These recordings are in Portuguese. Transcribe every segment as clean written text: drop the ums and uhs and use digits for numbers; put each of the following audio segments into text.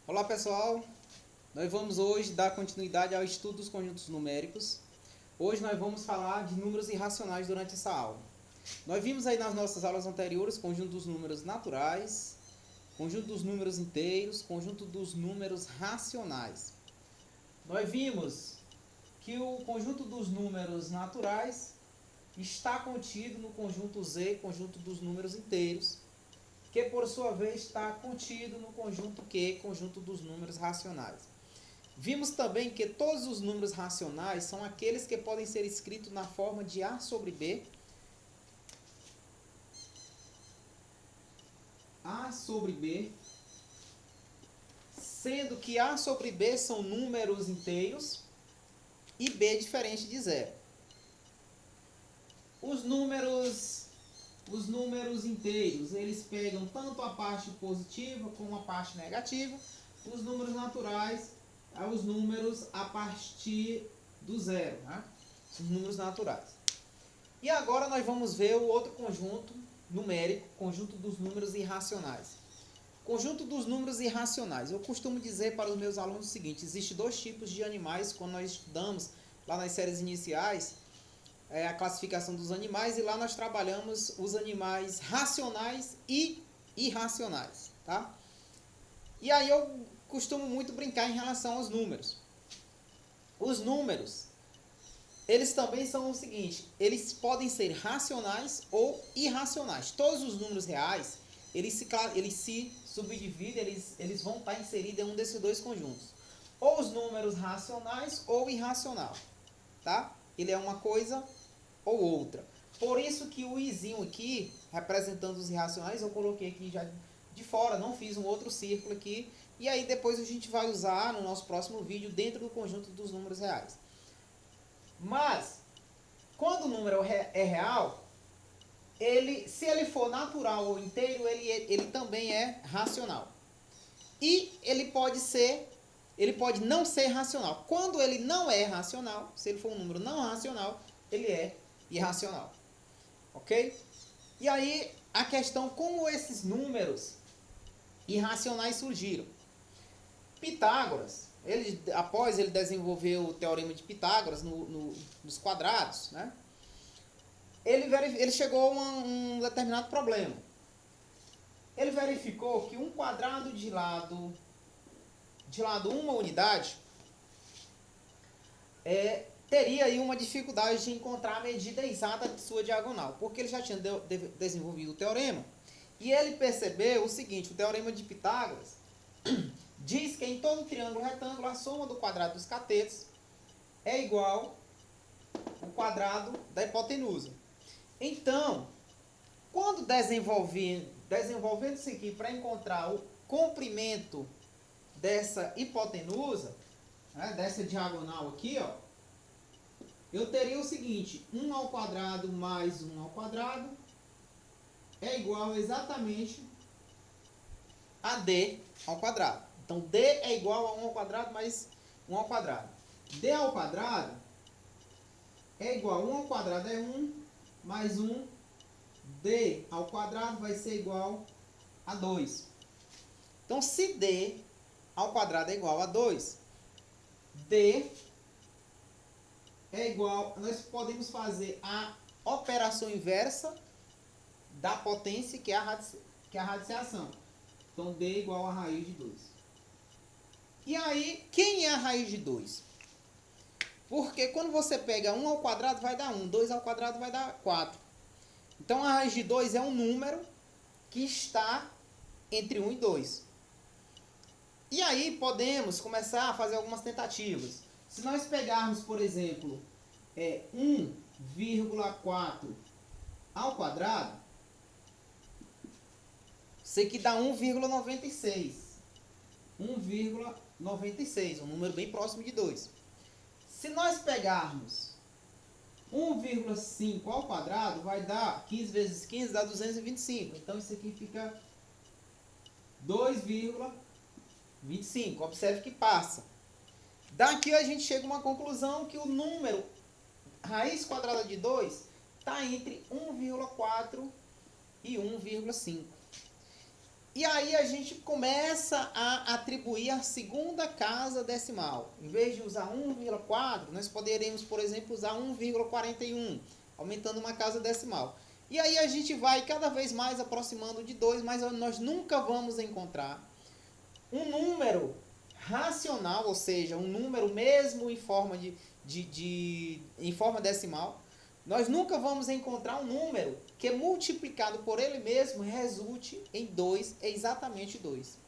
Olá pessoal, nós vamos hoje dar continuidade ao estudo dos conjuntos numéricos. Hoje nós vamos falar de números irracionais durante essa aula. Nós vimos aí nas nossas aulas anteriores conjunto dos números naturais, conjunto dos números inteiros, conjunto dos números racionais. Nós vimos que o conjunto dos números naturais está contido no conjunto Z, conjunto dos números inteiros, que por sua vez está contido no conjunto Q, conjunto dos números racionais. Vimos também que todos os números racionais são aqueles que podem ser escritos na forma de A sobre B, A sobre B, sendo que A sobre B são números inteiros e B diferente de zero. Os números inteiros, eles pegam tanto a parte positiva como a parte negativa. Os números naturais, os números a partir do zero, né? Os números naturais. E agora nós vamos ver o outro conjunto numérico, conjunto dos números irracionais. Conjunto dos números irracionais. Eu costumo dizer para os meus alunos o seguinte: existem dois tipos de animais quando nós estudamos lá nas séries iniciais, a classificação dos animais, e lá nós trabalhamos os animais racionais e irracionais, tá? E aí eu costumo muito brincar em relação aos números. Os números, eles também são o seguinte: eles podem ser racionais ou irracionais. Todos os números reais, eles se subdividem, eles vão estar inseridos em um desses dois conjuntos. Ou os números racionais ou irracional, tá? Ele é uma coisa ou outra. Por isso que o izinho aqui, representando os irracionais, eu coloquei aqui já de fora, não fiz um outro círculo aqui. E aí depois a gente vai usar no nosso próximo vídeo dentro do conjunto dos números reais. Mas, quando o número é real, se ele for natural ou inteiro, ele também é racional. E ele pode não ser racional. Quando ele não é racional, se ele for um número não racional, ele é irracional. Ok? E aí, a questão, como esses números irracionais surgiram? Pitágoras, após ele desenvolver o teorema de Pitágoras nos quadrados, né? Ele chegou a um determinado problema. Ele verificou que um quadrado de lado uma unidade, teria aí uma dificuldade de encontrar a medida exata de sua diagonal, porque ele já tinha desenvolvido o teorema, e ele percebeu o seguinte: o teorema de Pitágoras diz que em todo triângulo retângulo a soma do quadrado dos catetos é igual ao quadrado da hipotenusa. Então, quando desenvolvendo isso aqui para encontrar o comprimento dessa hipotenusa, né, dessa diagonal aqui, ó, eu teria o seguinte: 1 ao quadrado mais 1 ao quadrado é igual exatamente a d ao quadrado. Então, d é igual a 1 ao quadrado mais 1 ao quadrado. d ao quadrado é igual a 1 ao quadrado é 1, mais 1, d ao quadrado vai ser igual a 2. Então, se d ao quadrado é igual a 2, d é igual, nós podemos fazer a operação inversa da potência, que é a radiciação. Então, d é igual a raiz de 2. E aí, quem é a raiz de 2? Porque quando você pega 1 ao quadrado vai dar 1, 2 ao quadrado vai dar 4. Então, a raiz de 2 é um número que está entre 1 e 2. E aí, podemos começar a fazer algumas tentativas. Se nós pegarmos, por exemplo, 1,4 ao quadrado, isso aqui dá 1,96. 1,96, um número bem próximo de 2. Se nós pegarmos 1,5 ao quadrado, vai dar 15 vezes 15 dá 225. Então, isso aqui fica 2,25. Observe que passa. Daqui a gente chega a uma conclusão que o número raiz quadrada de 2 está entre 1,4 e 1,5. E aí a gente começa a atribuir a segunda casa decimal. Em vez de usar 1,4, nós poderíamos, por exemplo, usar 1,41, aumentando uma casa decimal. E aí a gente vai cada vez mais aproximando de 2, mas nós nunca vamos encontrar um número racional, ou seja, um número mesmo em forma em forma decimal. Nós nunca vamos encontrar um número que multiplicado por ele mesmo resulte em 2, é exatamente 2.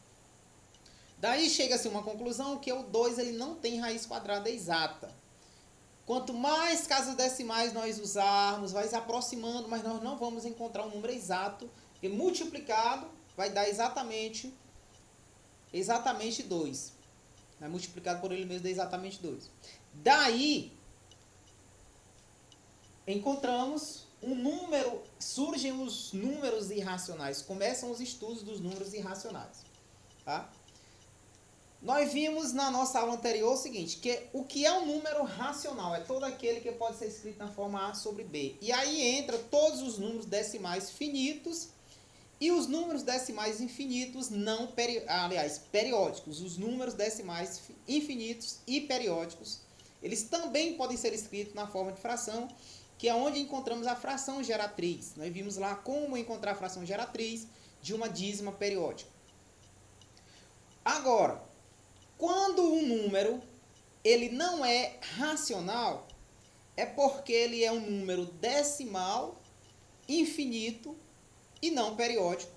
Daí chega-se a uma conclusão que o 2 ele não tem raiz quadrada exata. Quanto mais casas decimais nós usarmos, vai se aproximando, mas nós não vamos encontrar um número exato, que multiplicado vai dar exatamente 2. Multiplicado por ele mesmo dá exatamente 2. Daí encontramos um número, surgem os números irracionais, começam os estudos dos números irracionais. Tá? Nós vimos na nossa aula anterior o seguinte, que o que é um número racional? É todo aquele que pode ser escrito na forma A sobre B. E aí entra todos os números decimais finitos e os números decimais infinitos periódicos. Os números decimais infinitos e periódicos, eles também podem ser escritos na forma de fração, que é onde encontramos a fração geratriz. Nós vimos lá como encontrar a fração geratriz de uma dízima periódica. Agora, quando um número ele não é racional, é porque ele é um número decimal, infinito e não periódico.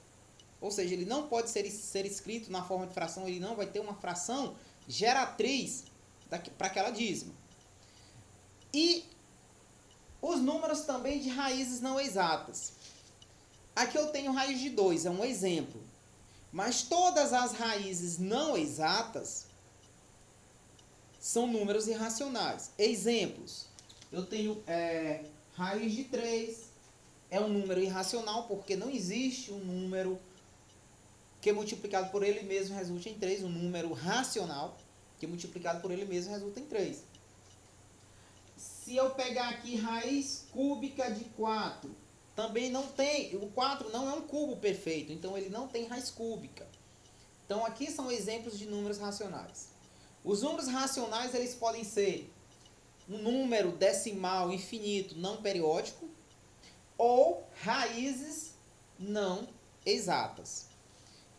Ou seja, ele não pode ser escrito na forma de fração, ele não vai ter uma fração geratriz para aquela dízima. E os números também de raízes não exatas. Aqui eu tenho raiz de 2, é um exemplo. Mas todas as raízes não exatas são números irracionais. Exemplos. Eu tenho raiz de 3, é um número irracional porque não existe um número que multiplicado por ele mesmo resulte em 3, um número racional que multiplicado por ele mesmo resulta em 3. Se eu pegar aqui raiz cúbica de 4, também não tem, o 4 não é um cubo perfeito, então ele não tem raiz cúbica. Então aqui são exemplos de números racionais. Os números racionais eles podem ser um número decimal infinito não periódico ou raízes não exatas.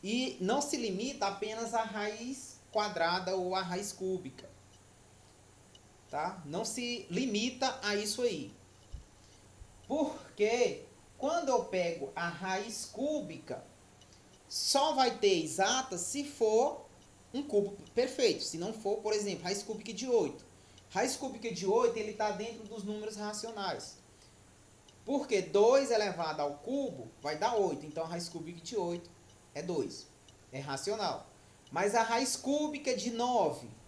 E não se limita apenas à raiz quadrada ou à raiz cúbica. Tá? Não se limita a isso aí. Porque quando eu pego a raiz cúbica, só vai ter exata se for um cubo perfeito. Se não for, por exemplo, raiz cúbica de 8. Raiz cúbica de 8 ele está dentro dos números racionais. Porque 2 elevado ao cubo vai dar 8. Então a raiz cúbica de 8 é 2. É racional. Mas a raiz cúbica de 9...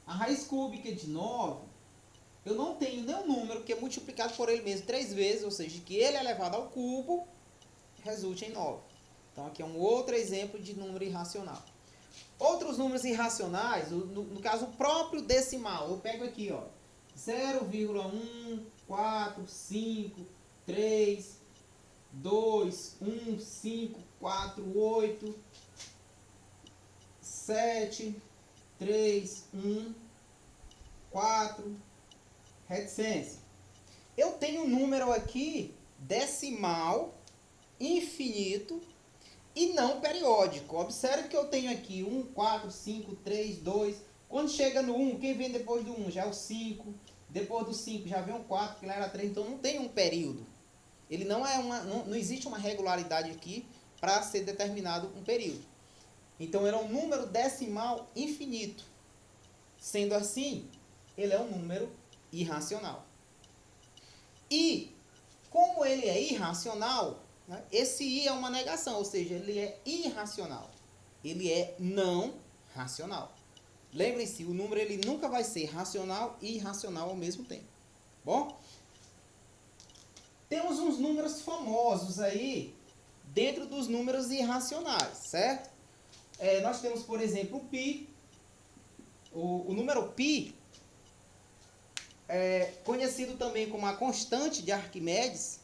A raiz cúbica de 9, eu não tenho nenhum número que é multiplicado por ele mesmo 3 vezes, ou seja, que ele elevado ao cubo resulte em 9. Então aqui é um outro exemplo de número irracional. Outros números irracionais, no caso o próprio decimal, eu pego aqui, ó, 0,1, 7, 3, 1, 4, reticência. Eu tenho um número aqui decimal, infinito e não periódico. Observe que eu tenho aqui 1, 4, 5, 3, 2. Quando chega no 1, quem vem depois do 1? Já é o 5. Depois do 5 já vem o 4, que lá era 3. Então não tem um período. Ele não existe uma regularidade aqui para ser determinado um período. Então, ele é um número decimal infinito. Sendo assim, ele é um número irracional. E, como ele é irracional, né, esse i é uma negação, ou seja, ele é irracional. Ele é não racional. Lembrem-se, o número ele nunca vai ser racional e irracional ao mesmo tempo. Bom? Temos uns números famosos aí, dentro dos números irracionais, certo? Nós temos, por exemplo, o π. O número π é conhecido também como a constante de Arquimedes,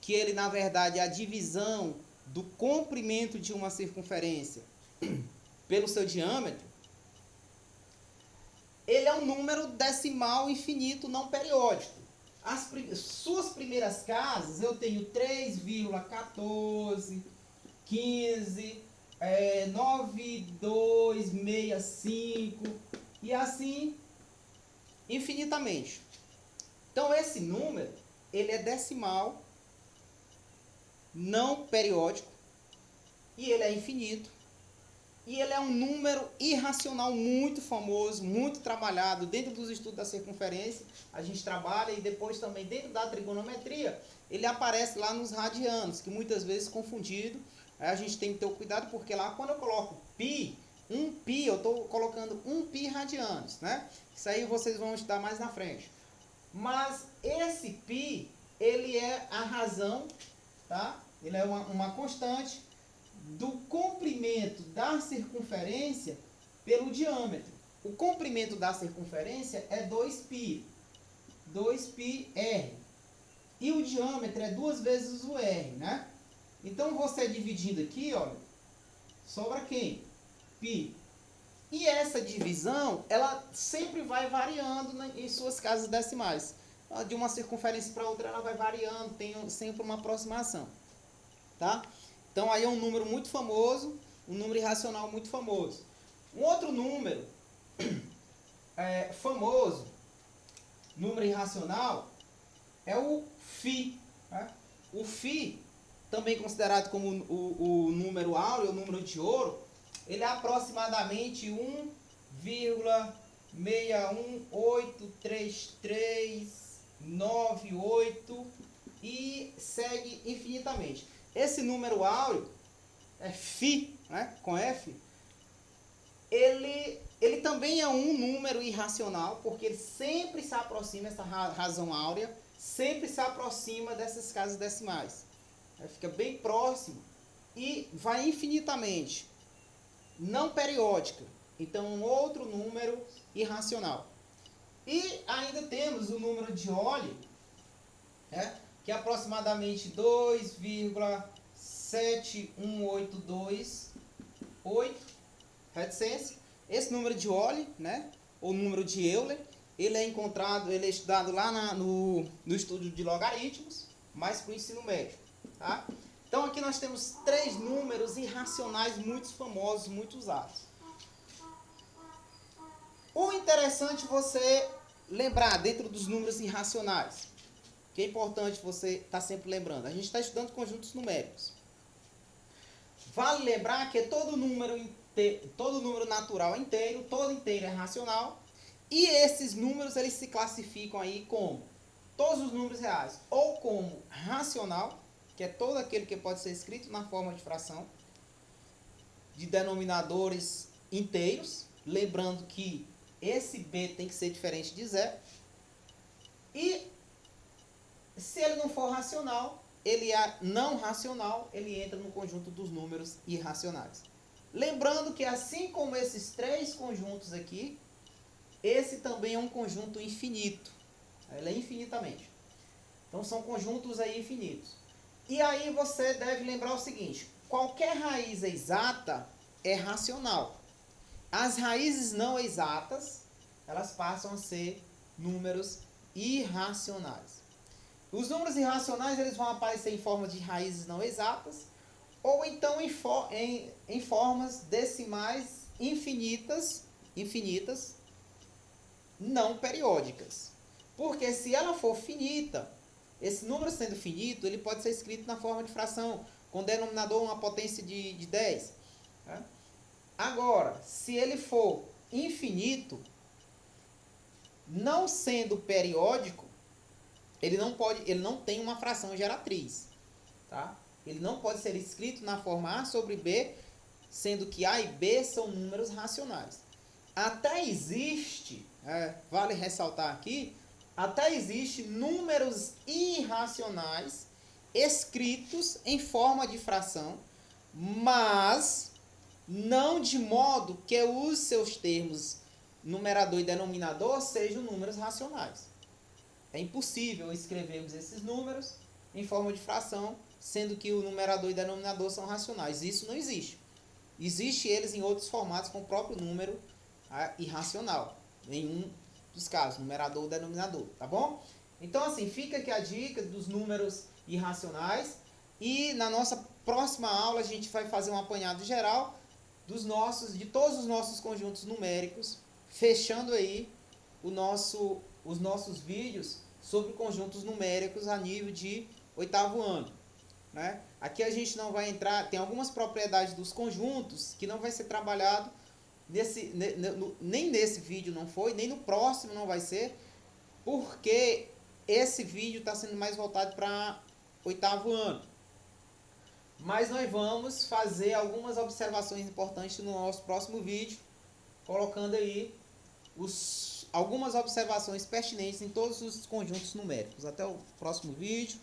que ele, na verdade, é a divisão do comprimento de uma circunferência pelo seu diâmetro, ele é um número decimal infinito não periódico. Suas primeiras casas, eu tenho 3,14, 15, 9265 e assim infinitamente. Então esse número, ele é decimal, não periódico, e ele é infinito. E ele é um número irracional muito famoso, muito trabalhado dentro dos estudos da circunferência. A gente trabalha e depois também dentro da trigonometria, ele aparece lá nos radianos, que muitas vezes confundido. A gente tem que ter o cuidado porque lá quando eu coloco π, eu estou colocando 1π radianos, né? Isso aí vocês vão estudar mais na frente. Mas esse π, ele é a razão, tá? Ele é uma constante do comprimento da circunferência pelo diâmetro. O comprimento da circunferência é 2π, 2πr. E o diâmetro é 2 vezes o r, né? Então você dividindo aqui, olha, sobra quem? π. E essa divisão, ela sempre vai variando em suas casas decimais. De uma circunferência para outra, ela vai variando, tem sempre uma aproximação. Tá? Então aí é um número muito famoso, um número irracional muito famoso. Um outro número famoso, número irracional, é o φ. Né? O φ, também considerado como o número áureo, o número de ouro, ele é aproximadamente 1,6183398 e segue infinitamente. Esse número áureo, φ, né, com F, ele também é um número irracional, porque ele sempre se aproxima, essa razão áurea, sempre se aproxima dessas casas decimais. Fica bem próximo e vai infinitamente. Não periódica. Então, um outro número irracional. E ainda temos o número de Euler, né, que é aproximadamente 2,71828 reticência. Esse número de Euler, né, ou número de Euler, ele é encontrado, ele é estudado lá no estudo de logaritmos, mais para o ensino médio. Tá? Então aqui nós temos 3 números irracionais muito famosos, muito usados. O interessante você lembrar dentro dos números irracionais, que é importante você estar sempre lembrando. A gente está estudando conjuntos numéricos. Vale lembrar que todo número natural é inteiro, todo inteiro é racional. E esses números eles se classificam aí como todos os números reais, ou como racional, que é todo aquele que pode ser escrito na forma de fração, de denominadores inteiros, lembrando que esse b tem que ser diferente de zero. E se ele não for racional, ele é não racional, ele entra no conjunto dos números irracionais. Lembrando que assim como esses 3 conjuntos aqui, esse também é um conjunto infinito. Ele é infinitamente. Então são conjuntos aí infinitos. E aí você deve lembrar o seguinte: qualquer raiz exata é racional. As raízes não exatas, elas passam a ser números irracionais. Os números irracionais eles vão aparecer em forma de raízes não exatas, ou então em formas decimais infinitas, não periódicas. Porque se ela for finita, esse número sendo finito, ele pode ser escrito na forma de fração, com denominador uma potência de 10. Né? Agora, se ele for infinito, não sendo periódico, ele não tem uma fração geratriz. Tá? Ele não pode ser escrito na forma A sobre B, sendo que A e B são números racionais. Até existe, vale ressaltar aqui, até existe números irracionais escritos em forma de fração, mas não de modo que os seus termos numerador e denominador sejam números racionais. É impossível escrevermos esses números em forma de fração sendo que o numerador e denominador são racionais. Isso não existe. Existe eles em outros formatos com o próprio número irracional. Nenhum dos casos, numerador ou denominador, tá bom? Então, assim, fica aqui a dica dos números irracionais. E na nossa próxima aula a gente vai fazer um apanhado geral de todos os nossos conjuntos numéricos, fechando aí os nossos vídeos sobre conjuntos numéricos a nível de 8º ano, né? Aqui a gente não vai entrar, tem algumas propriedades dos conjuntos que não vai ser trabalhado nem nesse vídeo não foi, nem no próximo não vai ser, porque esse vídeo está sendo mais voltado para 8º ano. Mas nós vamos fazer algumas observações importantes no nosso próximo vídeo, colocando aí algumas observações pertinentes em todos os conjuntos numéricos. Até o próximo vídeo.